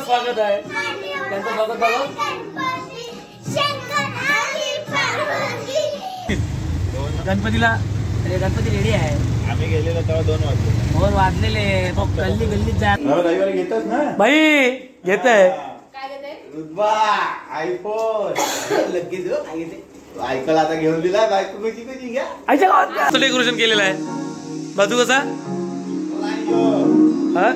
स्वागत आहे. त्यांचं स्वागत बघा. गणपतीला गणपती रेडी आहे. आम्ही गेलेलो तेव्हा 2 वाजले. 2 वाजलेले. गल्ली गल्लीत जा. रविवारी घेतच ना बाई घेत आहे. आयफोन लगेच ऐकायला आता घेऊन दिला. बायको कशी कशी घ्या. आईच्या गावात डेकोरेशन केलेलं आहे. बाजू कसा हा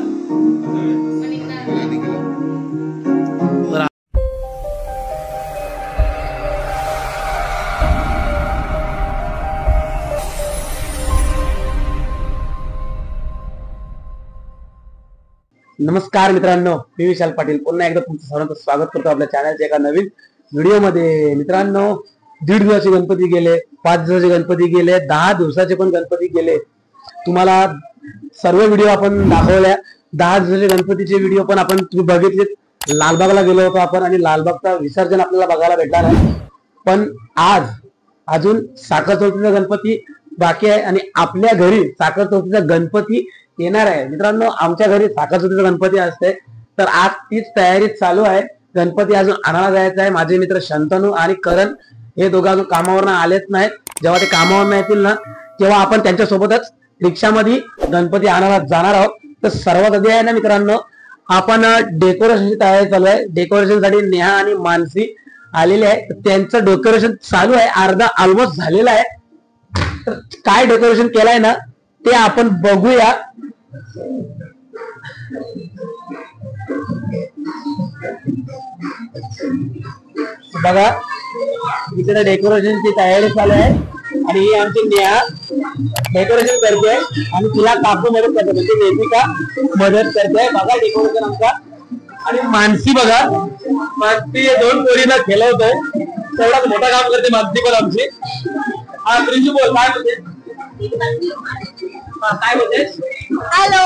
नमस्कार मित्रांनो, मी विशाल पाटील पुन्हा एकदा तुमचं सर्वांचं स्वागत करतो आपल्या चॅनलच्या एका नवीन व्हिडिओमध्ये. मित्रांनो, 1.5 दिवसाचे गणपती गेले, 5 दिवसाचे गणपती गेले, 10 दिवसाचे पण गणपती गेले. तुम्हाला सर्व व्हिडिओ आपण दाखवल्या. 10 दिवसाचे गणपतीचे व्हिडिओ पण आपण तुम्ही बघितले. लालबागला गेलो होतो आपण आणि लालबागचा विसर्जन आपल्याला बघायला भेटला नाही. पण आज अजून साखर चौथीचा गणपती बाकी आहे आणि आपल्या घरी साखर चौथीचा गणपती येणार आहे. मित्रांनो, आमच्या घरी साखर चौथीचा गणपती असते, तर आज तीच तयारी चालू आहे. गणपती अजून आणायला जायचा आहे. माझे मित्र शंतनू आणि करण हे दोघं अजून कामावरनं आलेच नाहीत. जेव्हा ते कामावरनं येतील ना, तेव्हा आपण त्यांच्या सोबतच रिक्षामध्ये गणपती आणायला जाणार आहोत. तर सर्वात आधी आहे ना मित्रांनो, आपण डेकोरेशनची तयारी चालू आहे. डेकोरेशन साठी नेहा आणि मानसी आलेले आहे. त्यांचं डेकोरेशन चालू आहे, अर्धा ऑलमोस्ट झालेला आहे. तर काय डेकोरेशन केलंय ना ते आपण बघूया. बघा, इकडे डेकोरेशनची तयारी चालू आहे आणि ही आमची नेहा डेकोरेशन करते आणि तिला काकू मदत करते, म्हणजे नेतिका मदत करते. बघा डेकोरेशन आमचा. आणि मानसी बघा, मानसी 2 पोरींना खेळवतोय. तेवढाच मोठा काम करते मानसी पण आमची. हा प्रिंजू बोल, काय बोलते? काय बोलते? हॅलो,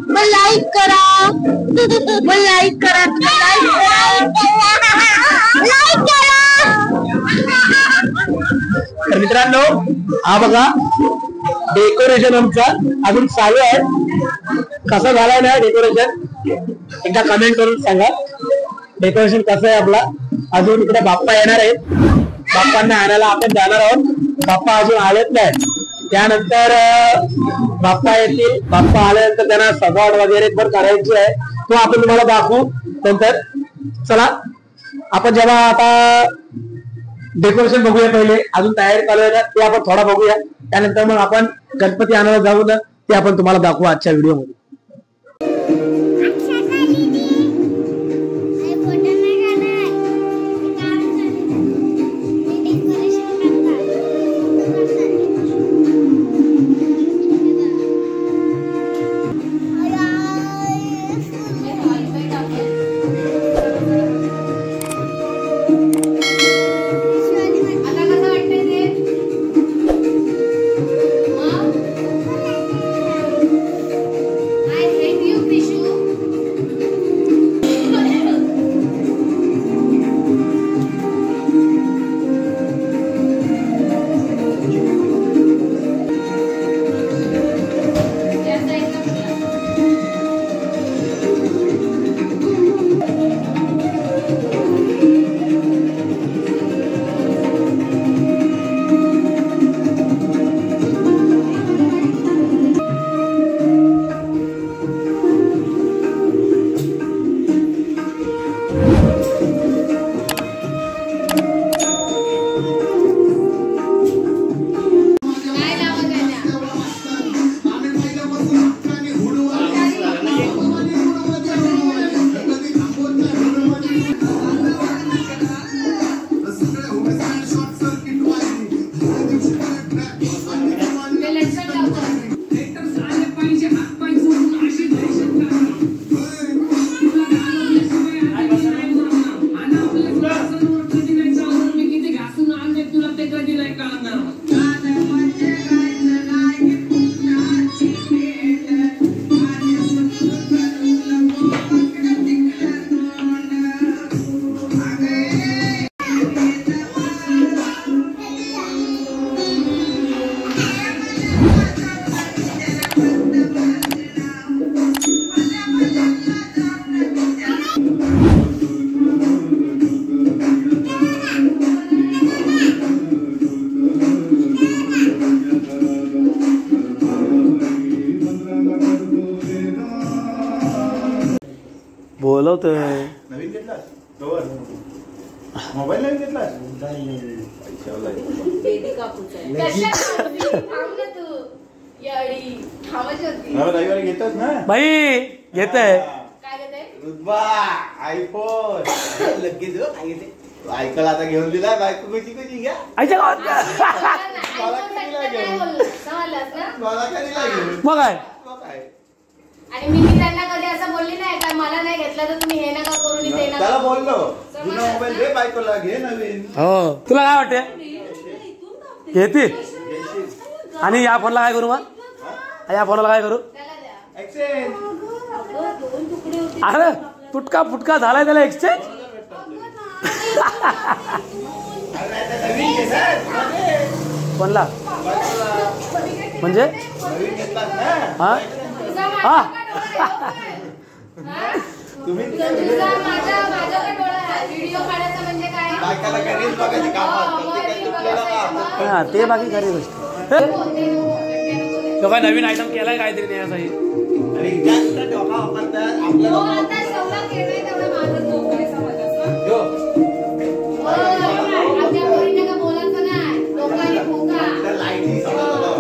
मग लाईक करा, मग लाईक करा, लाईक करा. तर मित्रांनो, हा बघा डेकोरेशन आमचा अजून चालू आहे. कसं झालंय ना डेकोरेशन, एकदा कमेंट करून सांगा डेकोरेशन कसं आहे आपला. अजून इकडे बाप्पा येणार आहेत. बाप्पांना आणायला आपण जाणार आहोत. बाप्पा अजून आलेच नाही. त्यानंतर बाप्पा येतील. बाप्पा आल्यानंतर त्यांना सजावट वगैरे पण करायची आहे, तो आपण तुम्हाला दाखवू नंतर. चला आपण जेव्हा आता डेकोरेशन बघूया, पहिले अजून तयारी चालू आहे ना ते आपण थोडा बघूया. त्यानंतर मग आपण गणपती आणायला जाऊ ना, ते आपण तुम्हाला दाखवू आजच्या व्हिडिओमध्ये. बोलवतोय. नवीन घेतलास कवर मोबाईल नवीन घेतलास बेबी कापूच आहे. रविवारी घेतोस ना बाई घेत आहे. काय देते? रुद्बा आयफोन लगेच काय घेते ऐकायला आता घेऊन दिलाय बायको कशी कशी घ्या आईच्या गावात मला कधीला घेऊन मला कधीला घेऊन मग काय मग काय आणि मी त्यांना कधी असं बोलली नाही का मला नाही घेतलं तर तुम्ही हे नका करू ते नका त्याला बोललो जुना मोबाईल दे बायकोला घे नवीन हो. तुला काय वाटते घेते आणि या फोनला काय करू मग या फोनला काय करू त्याला द्या. एक्सचेंज दोन तुकडे होते. अरे तुटका फुटका झालाय त्याला एक्सचेंज. नवीन घे ना फोनला म्हणजे नवीन घेतलास ना हा तुझा हा तुम्ही तुझा माझ्याकडे डोळा आहे. व्हिडिओ काढायचा म्हणजे काय? बायकाला काय रील्स बघायची कामात प्रत्येकाला तुटलेलं काम हा ते बाकी खरी गोष्ट. तो काय नवीन आयटम केलाय काहीतरी नेण्यासाठी. आणि जास्त डोका वापरतात आपल्याला आता जेवढा केलंय तेवढा माझं झोप आहे समजलंस ना? यो आपल्या पोरींना का बोलायचं नाही. लोकांनी फुका. त्या लाईटी समजलं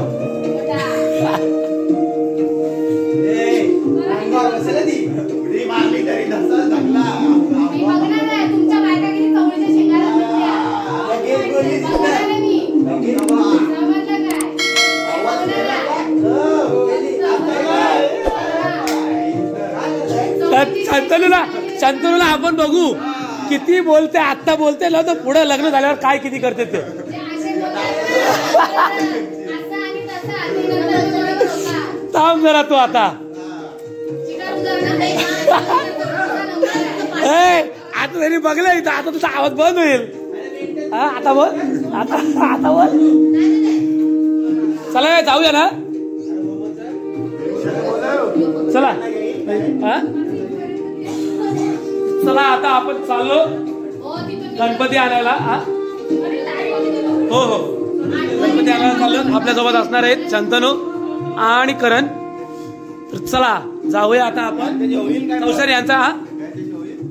उडी मारली तरी धसा धकला मी बघणार नाही. तुमच्या बायका किती कवळीच्या शेंगाला सुटल्या. बघणार आहे मी. समजलं काय? हे बघणार आहे. शंतनूला आपण बघू किती बोलते. आता बोलते ना तर पुढे लग्न झाल्यावर काय किती करते ते. थांब जरा तू आता. आता तरी बघलं इथं. आता तुझा आवाज बंद होईल. हा आता बोल आता बोल. चला जाऊया ना चला. हा चला आता आपण चाललो गणपती आणायला. हो हो गणपती आणायला चाललो. आपल्यासोबत असणार आहेत शंतनू आणि करण. तर चला जाऊया आता आपण. कौशल यांचा हा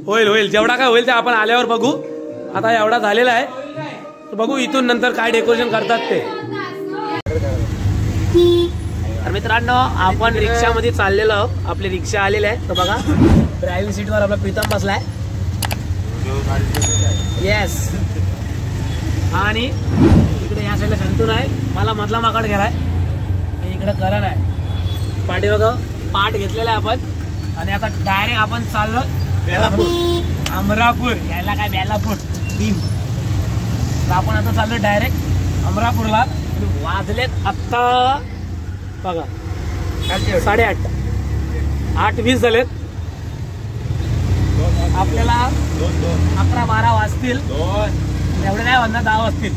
होईल होईल जेवढा काय होईल ते आपण आल्यावर बघू. आता एवढा झालेला आहे तर बघू इथून नंतर काय डेकोरेशन करतात ते. तर मित्रांनो आपण रिक्षामध्ये चाललेलो आहोत. आपली रिक्षा आलेली आहे तर बघा ड्रायव्हिंग सीटवर आपला प्रीतम बसलाय. येस आणि इकडे या साईडला शंतनू आहे. मला मधला माकड गेलाय. इकडे करण आहे. पाठीमागं पाठ घेतलेला आहे आपण. आणि आता डायरेक्ट आपण चाललो अमरापूर. यायला काय बेलापूर भीम. तर आपण आता चाललो डायरेक्ट अमरापूरला. वाजलेत आत्ता बघा 8:30 8:20 झालेत. आपल्याला 11-12 वाजतील. एवढे नाही वाजणार 10 वाजतील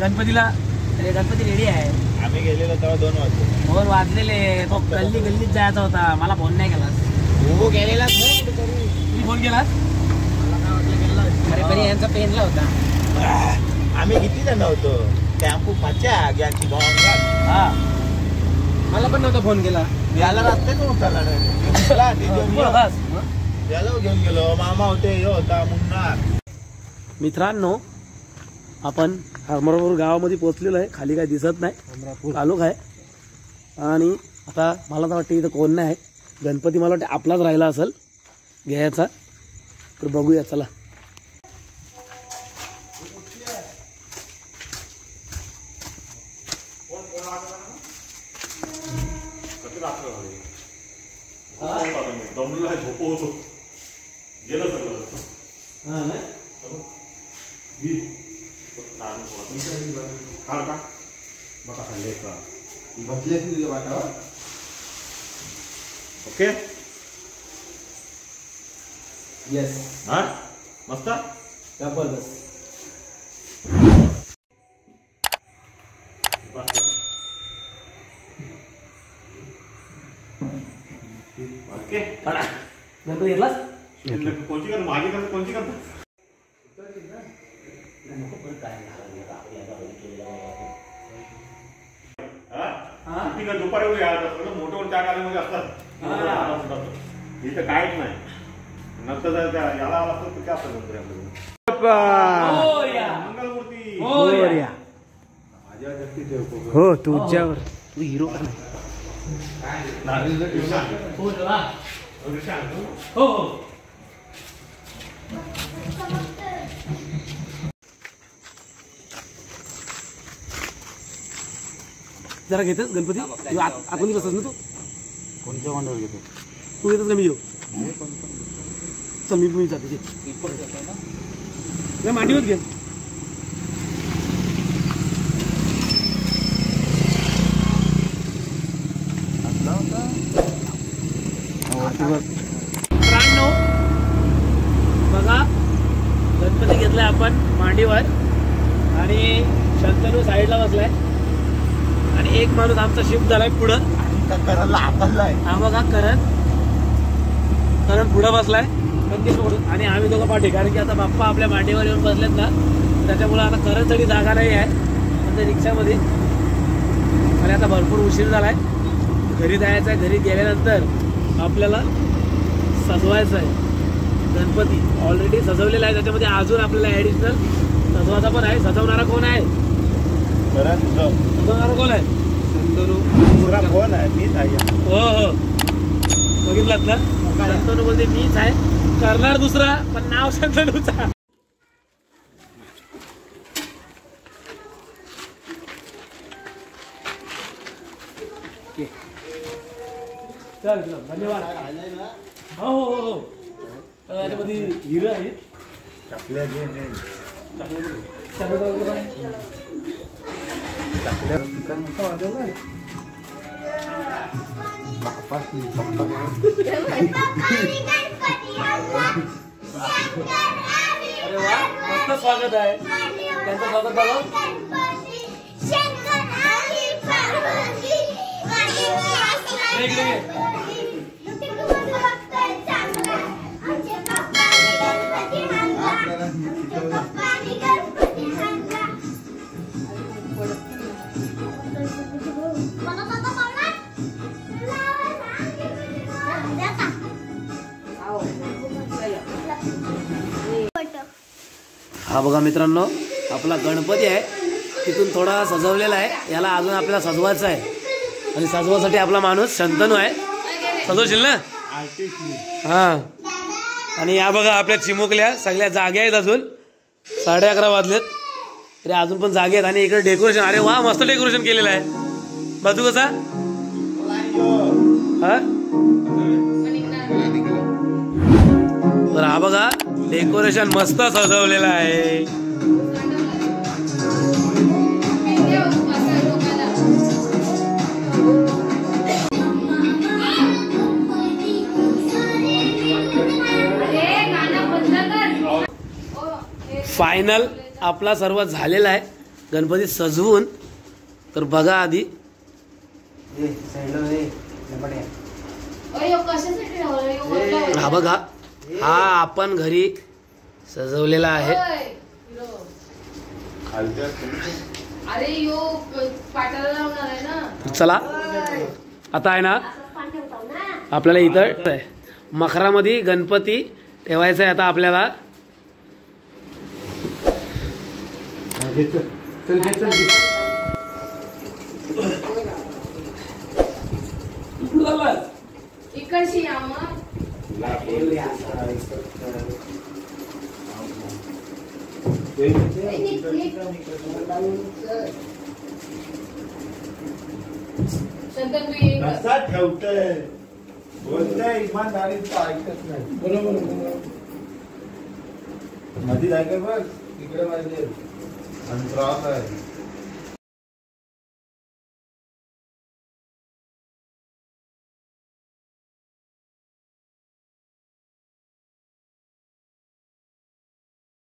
गणपतीला. गणपती रेडी आहे. आम्ही गेलेलो तेव्हा 2 वाजले. 2 वाजलेले. तो गल्लीत जायचा होता. मला फोन नाही केलास. हो गेलेला मी फोन केलास. अरे पण यांचा पेनला होता. आम्ही किती जण होतो. टेम्पो 5 गॅसची भाव. हा मला पण नव्हता फोन केला. याला रस्त्यात उतरला याला घेऊन गेलो. मामा होते हे होता मुन्नार. मित्रांनो आपण अमरापूर गावामध्ये पोहोचलेलो आहे. खाली काय दिसत नाही. तालुका आहे. आणि आता मला तर वाटतं इथं कोण नाही. गणपती मला वाटतं आपलाच राहिला असेल घ्यायचा. तर बघूया चला. ओके येस हा मस्त जबरदस्त. ओके गणपती घेतलास. कोणची कर माझी कर कोणची कर दुपारी मोठे त्या काळामध्ये असतात. इथं काहीच नाही. नंतर याला आला तर काय असं मंगलमूर्ती हो तुझ्यावर तू हिरो का हो हो जरा घेतस गणपती आपण बसतस ना तू कोणत्या मांडवर घेतो तू घेतस का मी येऊ चल मी जाते मांडीवर घे बघा गणपती घेतलाय आपण मांडीवर आणि शंतनू साईडला बसलाय आणि एक माणूस आमचा शिफ्ट झालाय पुढं हा बघा करण पुढं बसलाय आणि आम्ही दोघं पाठी कारण की आता बाप्पा आपल्या मांडीवर येऊन बसलेत ना त्याच्यामुळे आता करणसाठी जागा नाही आहे पण रिक्षामध्ये आणि आता भरपूर उशीर झालाय घरी जायचं आहे घरी गेल्यानंतर आपल्याला सजवायचं आहे गणपती ऑलरेडी सजवलेला आहे त्याच्यामध्ये अजून आपल्याला ॲडिशनल सजवायचा पण आहे सजवणारा कोण आहे सजवणारा कोण आहे कोण आहे मीच आहे हो हो बघितलात ना शंतनू बोलते मीच आहे करणार दुसरा पण नाव शंतनूचा चल धन्यवाद हो हो हो त्याच्यामध्ये हिरं आहे अरे वा मस्त स्वागत आहे त्यांचं स्वागत बघा हा बघा मित्रांनो आपला गणपती आहे तिथून थोडा सजवलेला आहे याला अजून आपल्याला सजवायचं आहे आणि सजवासाठी आपला माणूस शंतनू आहे सजवशील ना हा आणि या बघा आपल्या चिमुकल्या सगळ्या जागे आहेत अजून 11:30 वाजलेत तरी अजून पण जागे आहेत आणि इकडे डेकोरेशन अरे वा मस्त डेकोरेशन केलेलं आहे बाजू कसा हा तर हा बघा डेकोरेशन मस्त सजवलेलं आहे फायनल आपला सर्व झालेला आहे गणपती सजवून तर बघा आधी हा बघा हा आपण घरी सजवलेला आहे चला आता आहे ना आपल्याला इथं मखरामध्ये गणपती ठेवायचा आहे आता आपल्याला इकडची कसा ठेवतोय कोणत्या इमानदारीचं ऐकत नाही बरोबर मध्ये जायचं बघ इकडे माझे अंतराव आहे